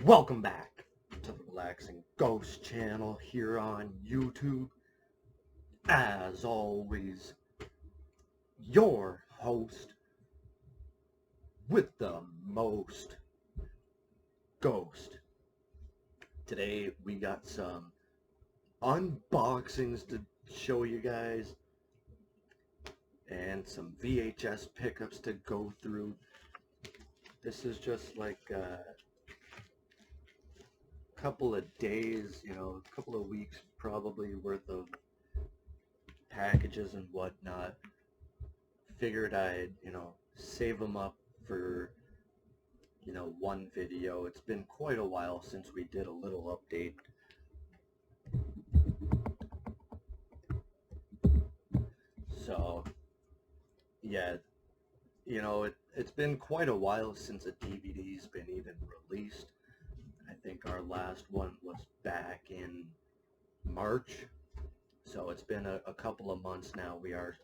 Welcome back to the Relaxing Ghost channel here on YouTube. As always, your host with the most, Ghost. Today we got some unboxings to show you guys and some VHS pickups to go through. This is just like couple of days, a couple of weeks probably worth of packages and whatnot. Figured I'd, save them up for, one video. It's been quite a while since we did a little update. So, yeah, it's been quite a while since a DVD's been even released. I think our last one was back in March, so it's been a couple of months now. We are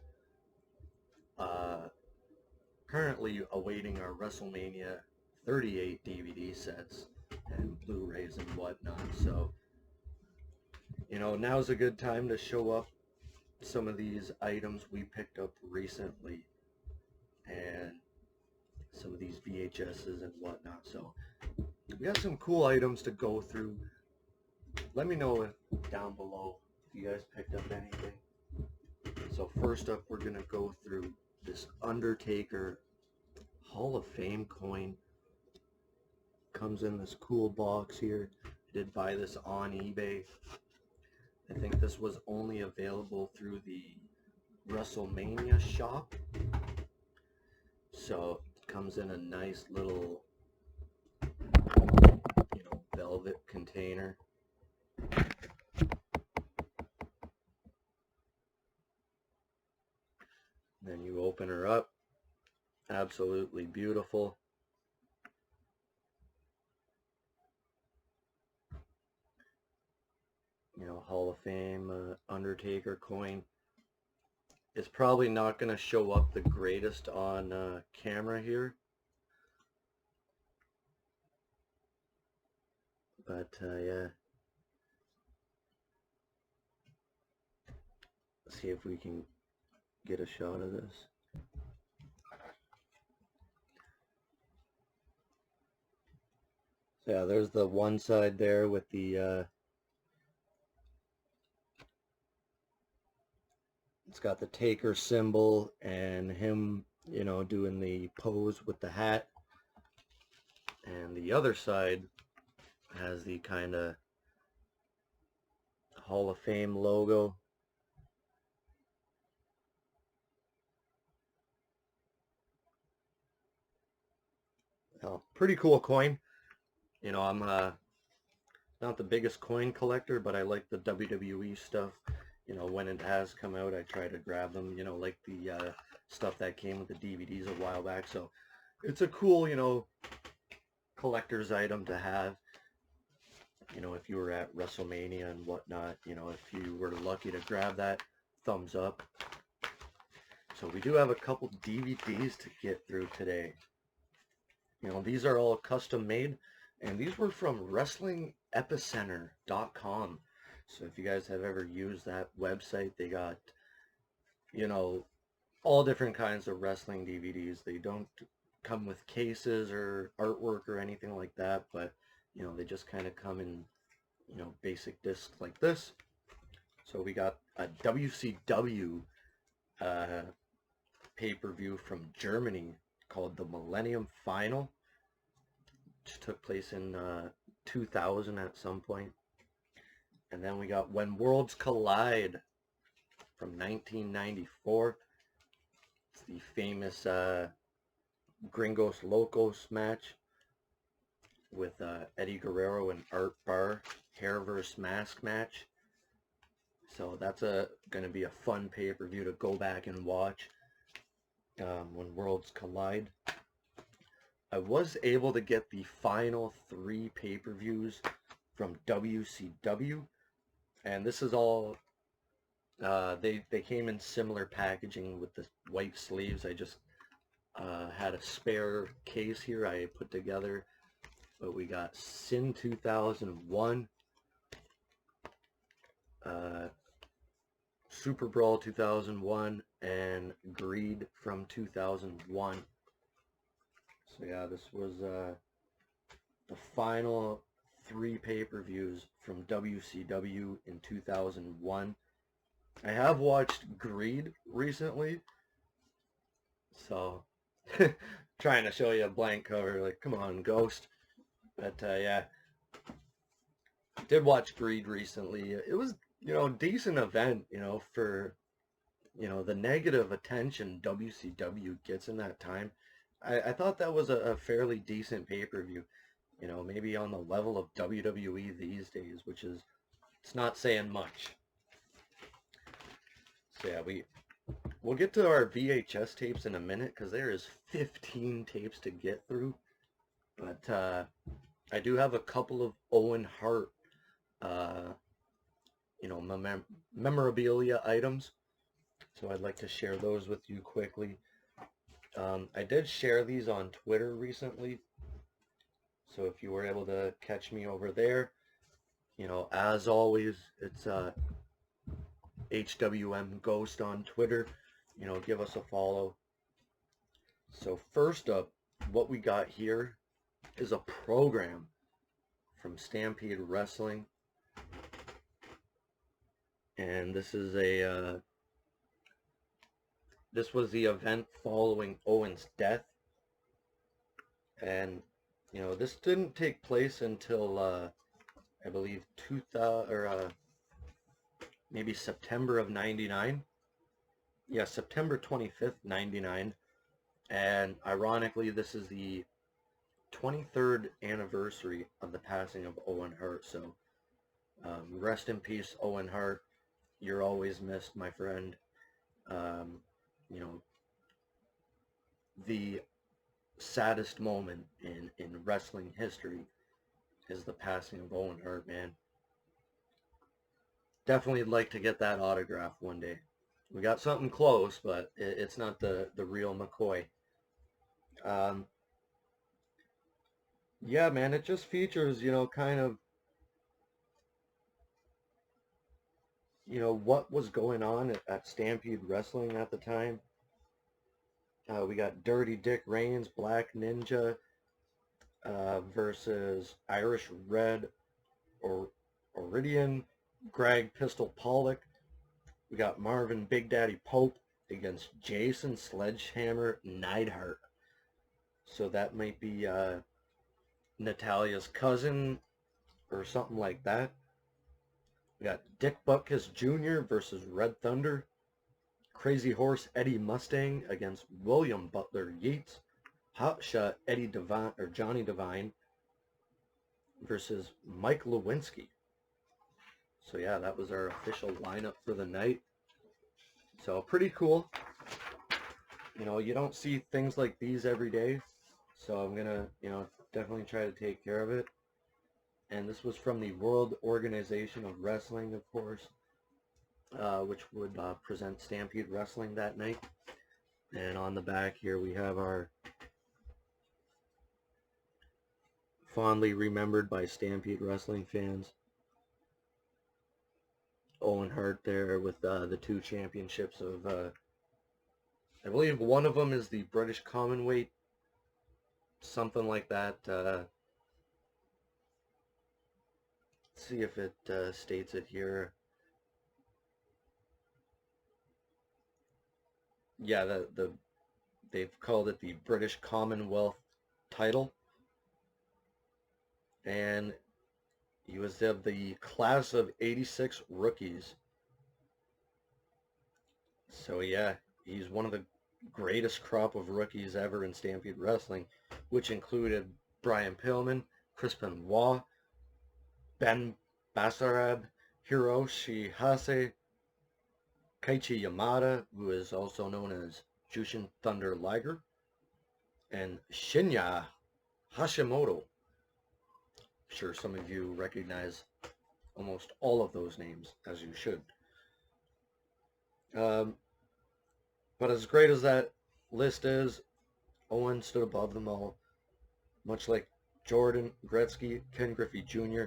currently awaiting our WrestleMania 38 DVD sets and Blu-rays and whatnot, so now's a good time to show up some of these items we picked up recently and some of these VHSs and whatnot. So we got some cool items to go through. Let me know down below if you guys picked up anything. So first up, we're gonna go through this Undertaker Hall of Fame coin. Comes in this cool box here. I did buy this on eBay. I think this was only available through the WrestleMania shop. So it comes in a nice little velvet container. Then you open her up. Absolutely beautiful. Hall of Fame Undertaker coin. It's probably not going to show up the greatest on camera here, but yeah. Let's see if we can get a shot of this. So yeah, there's the one side there with the it's got the Taker symbol and him, doing the pose with the hat. And the other side has the kind of Hall of Fame logo. Oh, pretty cool coin. I'm not the biggest coin collector, but I like the WWE stuff. When it has come out, I try to grab them, like the stuff that came with the DVDs a while back. So it's a cool, collector's item to have. If you were at WrestleMania and whatnot, if you were lucky to grab that, thumbs up. So we do have a couple DVDs to get through today. These are all custom made, and these were from WrestlingEpicenter.com. So if you guys have ever used that website, they got, all different kinds of wrestling DVDs. They don't come with cases or artwork or anything like that, but, they just kind of come in, basic discs like this. So we got a WCW pay-per-view from Germany called the Millennium Final, which took place in 2000 at some point. And then we got When Worlds Collide from 1994. It's the famous Gringos Locos match with Eddie Guerrero and Art Barr, hair versus mask match. So that's going to be a fun pay-per-view to go back and watch. When Worlds Collide. I was able to get the final 3 pay-per-views from WCW, and this is all they came in similar packaging with the white sleeves. I just had a spare case here I put together but we got Sin 2001, Super Brawl 2001, and Greed from 2001. So yeah, this was the final 3 pay-per-views from WCW in 2001. I have watched Greed recently, so trying to show you a blank cover, like, come on, Ghost. But yeah, did watch Greed recently. It was, decent event, for, the negative attention WCW gets in that time. I thought that was a fairly decent pay-per-view, maybe on the level of WWE these days, which is, it's not saying much. So yeah, we'll get to our VHS tapes in a minute, because there is 15 tapes to get through. But I do have a couple of Owen Hart, memorabilia items. So I'd like to share those with you quickly. I did share these on Twitter recently. So if you were able to catch me over there, as always, it's HWM Ghost on Twitter. Give us a follow. So first up, what we got here is a program from Stampede Wrestling. And this is this was the event following Owen's death. And, this didn't take place until, I believe, 2000, or maybe September of 99. Yeah, September 25th, 99. And ironically, this is the 23rd anniversary of the passing of Owen Hart. So, rest in peace, Owen Hart. You're always missed, my friend. The saddest moment in wrestling history is the passing of Owen Hart, man. Definitely like to get that autograph one day. We got something close, but it's not the real McCoy. Yeah, man, it just features, kind of, what was going on at Stampede Wrestling at the time. We got Dirty Dick Reigns, Black Ninja, versus Irish Red or Iridian, Greg Pistol Pollock. We got Marvin Big Daddy Pope against Jason Sledgehammer Neidhart. So that might be Natalia's cousin or something like that. We got Dick Butkus Jr. versus Red Thunder. Crazy Horse Eddie Mustang against William Butler Yeats. Hotshot Eddie Devine, or Johnny Devine, versus Mike Lewinsky. So yeah, that was our official lineup for the night. So pretty cool. You don't see things like these every day. So I'm gonna, definitely try to take care of it. And this was from the World Organization of Wrestling, of course, which would present Stampede Wrestling that night. And on the back here we have our fondly remembered by Stampede Wrestling fans, Owen Hart there with the 2 championships of, I believe one of them is the British Commonwealth, something like that. Let's see if it states it here. Yeah, they've called it the British Commonwealth title. And he was of the class of 86 rookies. So yeah, he's one of the greatest crop of rookies ever in Stampede Wrestling, which included Brian Pillman, Chris Benoit, Ben Basarab, Hiroshi Hase, Keiichi Yamada, who is also known as Jushin Thunder Liger, and Shinya Hashimoto. I'm sure some of you recognize almost all of those names, as you should. But as great as that list is, Owen stood above them all, much like Jordan, Gretzky, Ken Griffey Jr.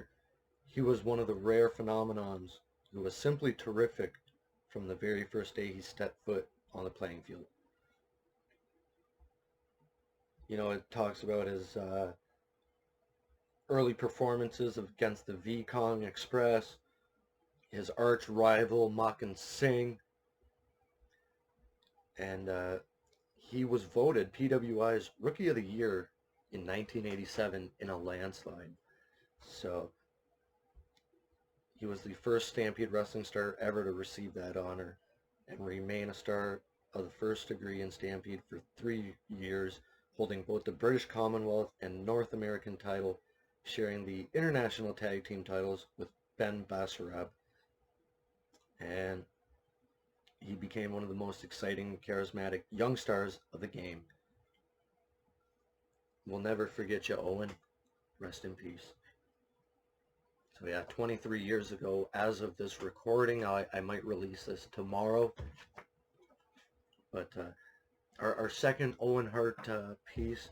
He was one of the rare phenomenons who was simply terrific from the very first day he stepped foot on the playing field. You know, it talks about his early performances against the V-Kong Express, his arch rival Makan Singh, and he was voted PWI's Rookie of the Year in 1987 in a landslide. So he was the first Stampede Wrestling star ever to receive that honor and remain a star of the first degree in Stampede for 3 years, holding both the British Commonwealth and North American title, sharing the international tag team titles with Ben Basarab. And he became one of the most exciting, charismatic young stars of the game. We'll never forget you, Owen. Rest in peace. So yeah, 23 years ago, as of this recording, I might release this tomorrow. But our second Owen Hart piece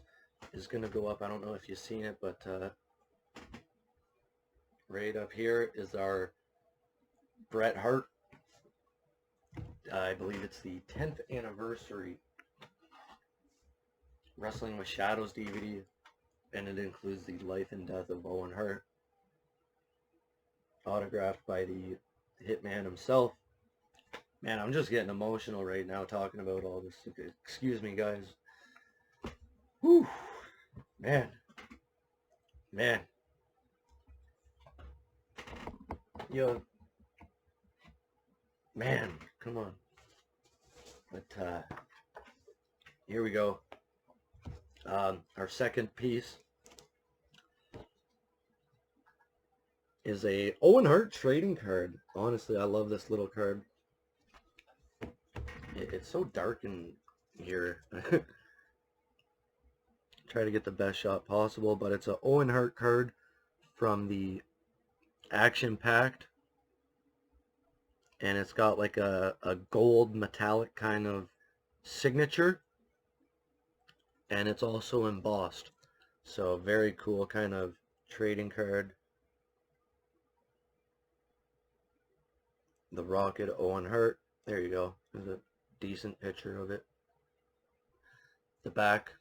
is going to go up. I don't know if you've seen it, but right up here is our Bret Hart. I believe it's the 10th anniversary Wrestling with Shadows DVD, and it includes the life and death of Owen Hart, autographed by the Hitman himself. Man, I'm just getting emotional right now talking about all this. Excuse me, guys. Whew. Man. Yo. Man, come on. But here we go. Our second piece is a Owen Hart trading card. Honestly, I love this little card. It's so dark in here. Try to get the best shot possible, but it's an Owen Hart card from the Action Pact, and it's got like a gold metallic kind of signature, and it's also embossed. So very cool kind of trading card. The Rocket Owen Hart. There you go. There's a decent picture of it. The back.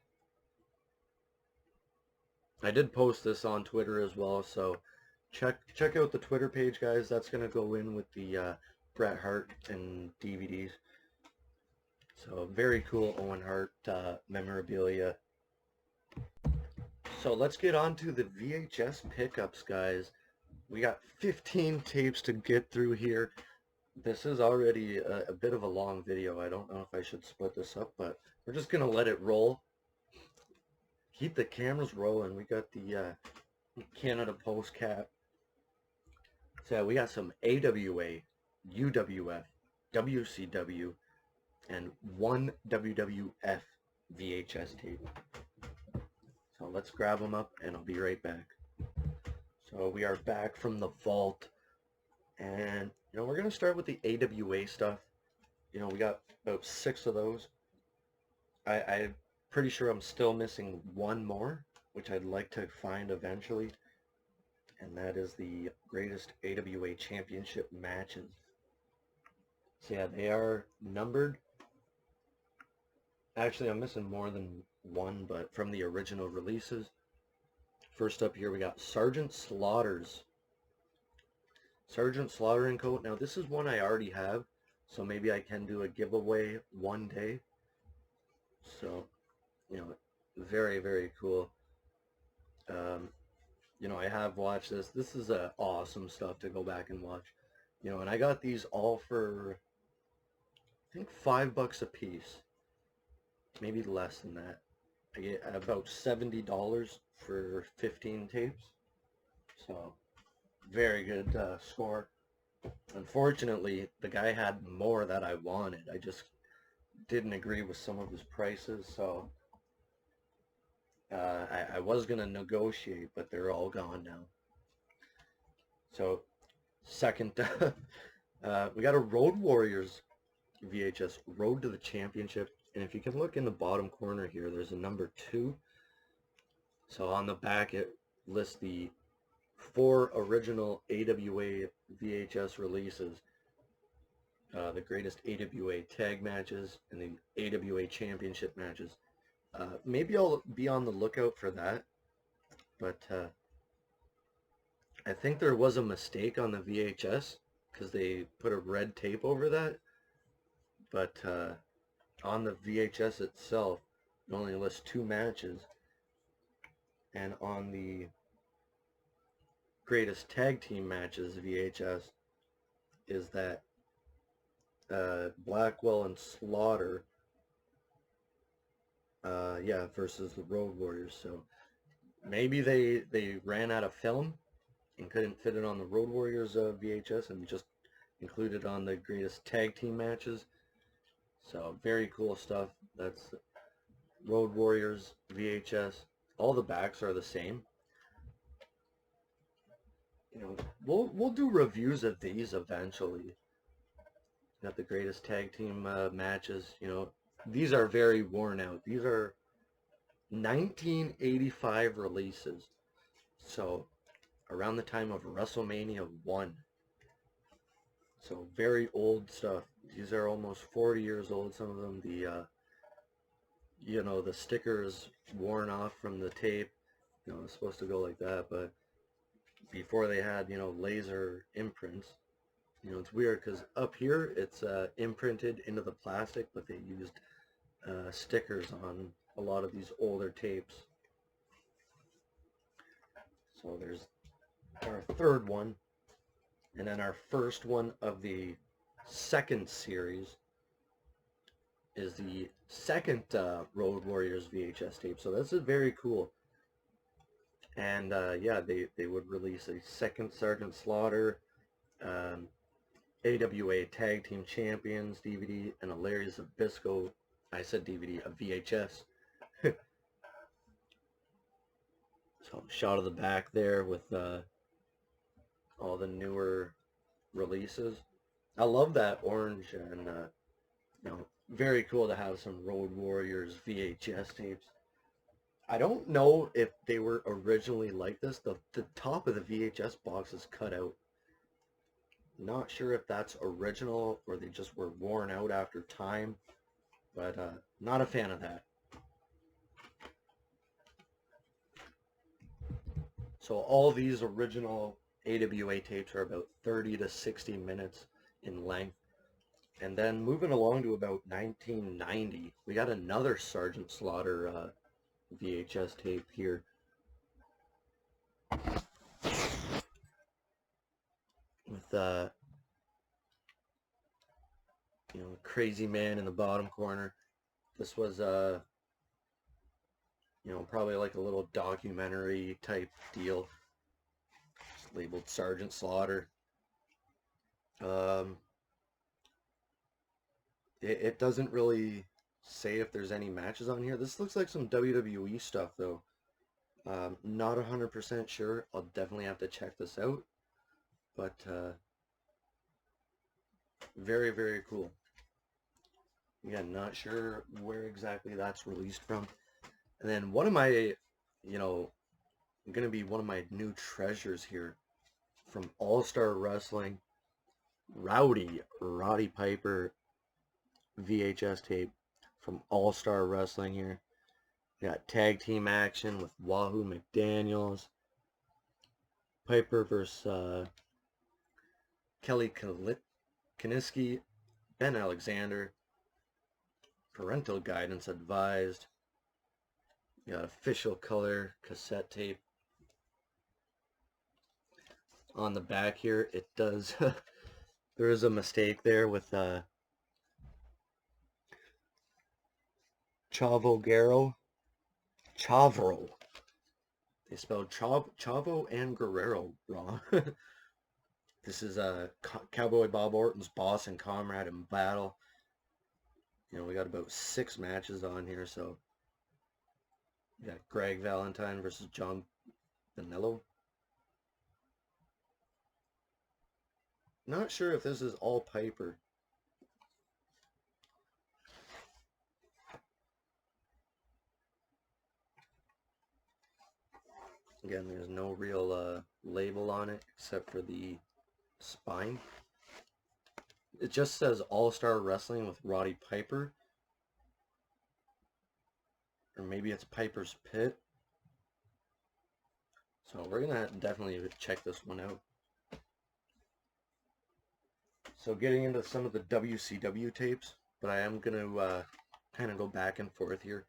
I did post this on Twitter as well, so check out the Twitter page, guys. That's going to go in with the Bret Hart and DVDs. So very cool Owen Hart memorabilia. So let's get on to the VHS pickups, guys. We got 15 tapes to get through here. This is already a bit of a long video. I don't know if I should split this up, but we're just going to let it roll. Keep the cameras rolling. We got the Canada Post cap. So yeah, we got some AWA, UWF, WCW, and one WWF VHS tape. So let's grab them up and I'll be right back. So we are back from the vault, and you know, we're going to start with the AWA stuff. You know, we got about 6 of those. I'm pretty sure I'm still missing one more, which I'd like to find eventually, and that is the greatest AWA championship matches. So yeah, they are numbered. Actually, I'm missing more than one, but from the original releases. First up here, we got Sergeant Slaughter's. Sergeant Slaughter & Co. Now, this is one I already have, so maybe I can do a giveaway one day. So, you know, very, very cool. You know, I have watched this. This is awesome stuff to go back and watch. You know, and I got these all for, I think, $5 a piece. Maybe less than that. I get about $70 for 15 tapes. So, very good score. Unfortunately, the guy had more that I wanted. I just didn't agree with some of his prices, so I was going to negotiate, but they're all gone now. So, second, we got a Road Warriors VHS, Road to the Championship. And if you can look in the bottom corner here, there's a number 2. So on the back, it list the 4 original AWA VHS releases, the greatest AWA tag matches and the AWA championship matches. Maybe I'll be on the lookout for that, but I think there was a mistake on the VHS because they put a red tape over that, but on the VHS itself, it only lists 2 matches, and on the greatest tag team matches VHS is that Blackwell and Slaughter, yeah, versus the Road Warriors. So maybe they ran out of film and couldn't fit it on the Road Warriors VHS and just included on the greatest tag team matches. So very cool stuff. That's Road Warriors VHS. All the backs are the same. You know, we'll do reviews of these eventually. Got the greatest tag team matches. You know, these are very worn out. These are 1985 releases. So around the time of WrestleMania 1. So very old stuff. These are almost 40 years old. Some of them, the you know, the stickers worn off from the tape. You know, it's supposed to go like that, but before they had, you know, laser imprints. You know, it's weird because up here it's imprinted into the plastic, but they used stickers on a lot of these older tapes. So there's our third one, and then our first one of the second series is the second Road Warriors VHS tape. So this is very cool. And yeah, they would release a second Sergeant Slaughter, AWA Tag Team Champions DVD, and a Larry Zbyszko, I said DVD, a VHS. So shot of the back there with all the newer releases. I love that orange, and you know, very cool to have some Road Warriors VHS tapes. I don't know if they were originally like this. The top of the VHS box is cut out. Not sure if that's original or they just were worn out after time, but not a fan of that. So all these original AWA tapes are about 30 to 60 minutes in length. And then moving along to about 1990, we got another Sergeant Slaughter VHS tape here. With you know, Crazy Man in the bottom corner. This was you know, probably like a little documentary type deal. It's labeled Sergeant Slaughter. It doesn't really say if there's any matches on here. This looks like some WWE stuff though. Not 100% sure. I'll definitely have to check this out. But very, very cool. Again, not sure where exactly that's released from. And then one of my, you know, going to be one of my new treasures here from All-Star Wrestling, Roddy Piper VHS tape from All-Star Wrestling here. We got tag team action with Wahoo McDaniels, Piper versus Kelly Kiniski, Ben Alexander, parental guidance advised. You got official color cassette tape. On the back here, it does, there is a mistake there with Chavro. They spelled Chavo and Guerrero wrong. This is Cowboy Bob Orton's boss and comrade in battle. You know, we got about 6 matches on here, so we got Greg Valentine versus John Bonello. Not sure if this is all Piper. Again, there's no real label on it except for the spine. It just says All-Star Wrestling with Roddy Piper. Or maybe it's Piper's Pit. So we're going to definitely check this one out. So getting into some of the WCW tapes, but I am going to kind of go back and forth here.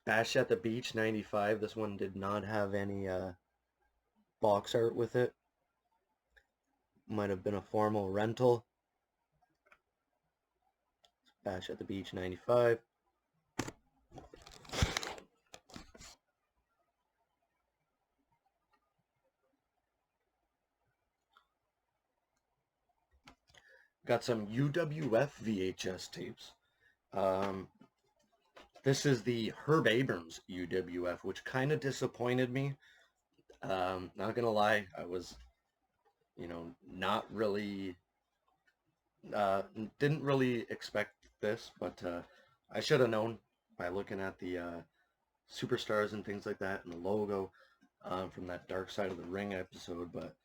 Bash at the Beach 95. This one did not have any box art with it. Might have been a formal rental. Bash at the Beach 95. Got some UWF VHS tapes. This is the Herb Abrams UWF, which kind of disappointed me. Not gonna lie, I was, not really, didn't really expect this, but I should have known by looking at the superstars and things like that and the logo from that Dark Side of the Ring episode. But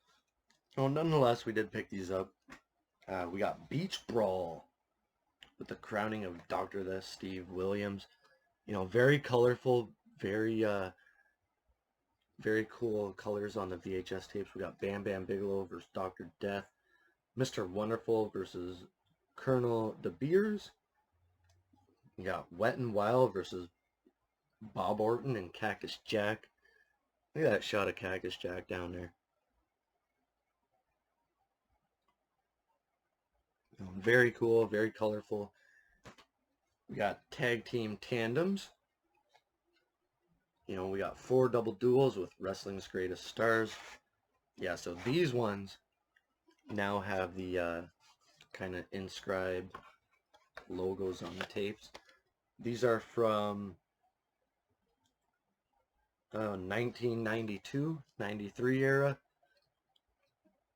nonetheless, we did pick these up. We got Beach Brawl with the crowning of Dr. The Steve Williams. Very colorful, very cool colors on the VHS tapes. We got Bam Bam Bigelow versus Dr. Death, Mr. Wonderful versus Colonel De Beers. We got Wet and Wild versus Bob Orton and Cactus Jack. Look at that shot of Cactus Jack down there. Very cool, very colorful. We got tag team tandems. We got 4 double duels with Wrestling's Greatest Stars. Yeah, so these ones now have the kind of inscribed logos on the tapes. These are from 1992, 93 era.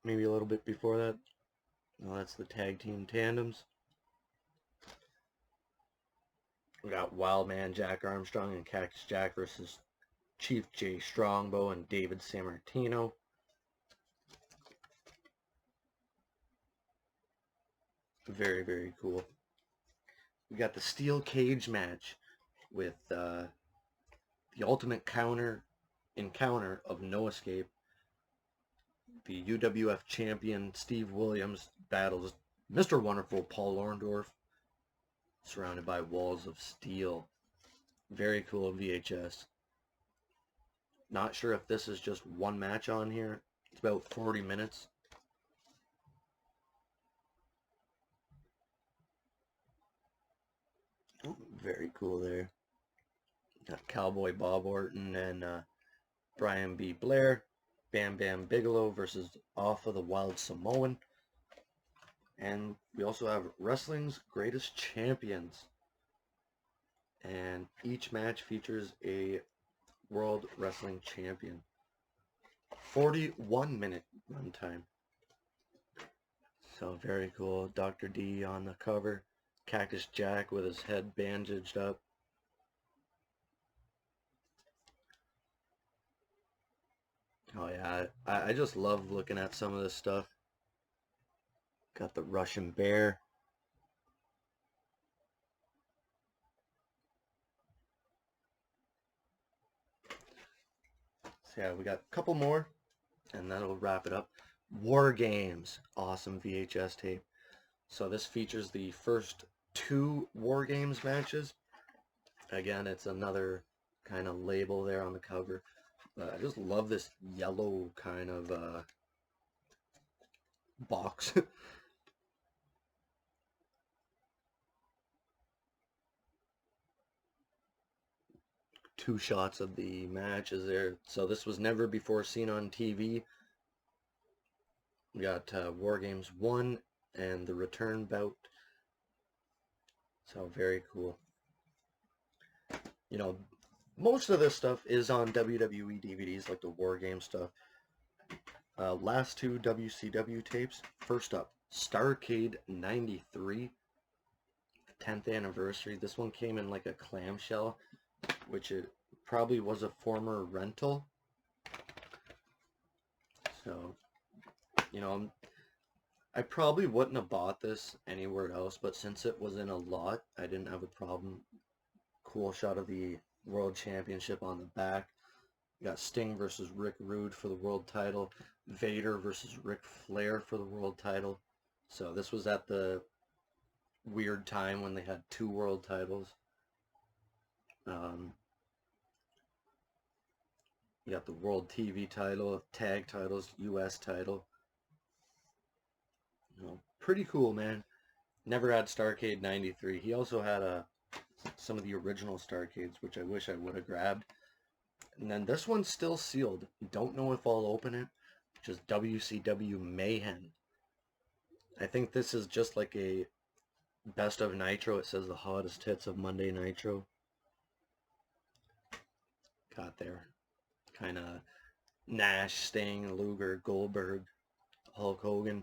Maybe a little bit before that. Well, that's the tag team tandems. We got Wildman Jack Armstrong and Cactus Jack versus Chief Jay Strongbow and David Sammartino. Very, very cool. We got the steel cage match with the ultimate encounter of No Escape. The UWF champion Steve Williams battles Mr. Wonderful Paul Orndorff, surrounded by walls of steel. Very cool VHS. Not sure if this is just one match on here. It's about 40 minutes. Oh, very cool there. Got Cowboy Bob Orton and Brian B. Blair. Bam Bam Bigelow versus Off of the Wild Samoan. And we also have Wrestling's Greatest Champions. And each match features a World Wrestling Champion. 41-minute runtime. So very cool. Dr. D on the cover. Cactus Jack with his head bandaged up. Oh yeah, I just love looking at some of this stuff. Got the Russian Bear. So yeah, we got a couple more, and that'll wrap it up. War Games, awesome VHS tape. So this features the first 2 War Games matches. Again, it's another kind of label there on the cover. But I just love this yellow kind of box. 2 shots of the matches there. So this was never before seen on TV. We got War Games 1 and the return bout. So very cool. Most of this stuff is on WWE DVDs, like the War Game stuff. Last 2 WCW tapes. First up, Starrcade 93, 10th anniversary. This one came in like a clamshell, which it probably was a former rental. So, you know, I probably wouldn't have bought this anywhere else, but since it was in a lot, I didn't have a problem. Cool shot of the World Championship on the back. You got Sting versus Rick Rude for the world title. Vader versus Ric Flair for the world title. So this was at the weird time when they had 2 world titles. You got the World TV title, tag titles, US title. You know, pretty cool, man. Never had Starrcade 93. He also had some of the original Starrcades, which I wish I would have grabbed. And then this one's still sealed. Don't know if I'll open it. Just WCW Mayhem. I think this is just like a best of Nitro. It says the hottest hits of Monday Nitro. Got there. Kind of Nash, Sting, Luger, Goldberg, Hulk Hogan.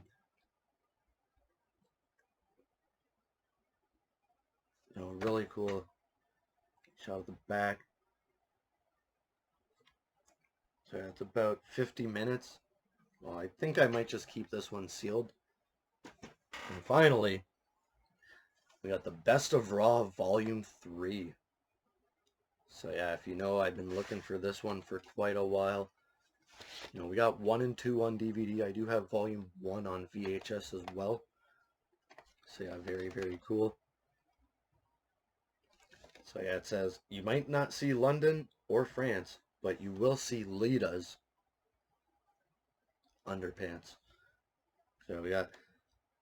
You know, really cool shot of the back. So yeah, it's about 50 minutes. Well, I think I might just keep this one sealed. And finally, we got the Best of Raw Volume 3. So yeah, if you know, I've been looking for this one for quite a while. You know, we got 1 and 2 on DVD. I do have Volume 1 on VHS as well. So yeah, very, very cool. So yeah, it says, you might not see London or France, but you will see Lita's underpants. So we got,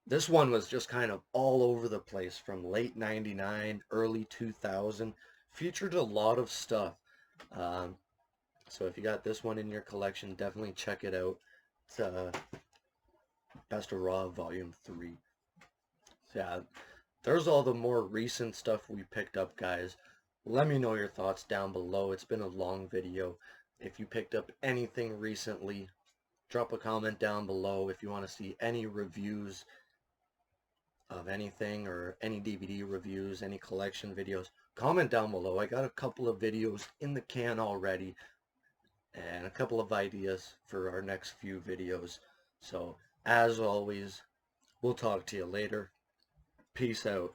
this one was just kind of all over the place from late 99, early 2000. Featured a lot of stuff. So if you got this one in your collection, definitely check it out. It's Best of Raw Volume 3. So yeah, there's all the more recent stuff we picked up, guys. Let me know your thoughts down below. It's been a long video. If you picked up anything recently, drop a comment down below. If you want to see any reviews of anything or any DVD reviews, any collection videos, comment down below. I got a couple of videos in the can already and a couple of ideas for our next few videos. So, as always, we'll talk to you later. Peace out.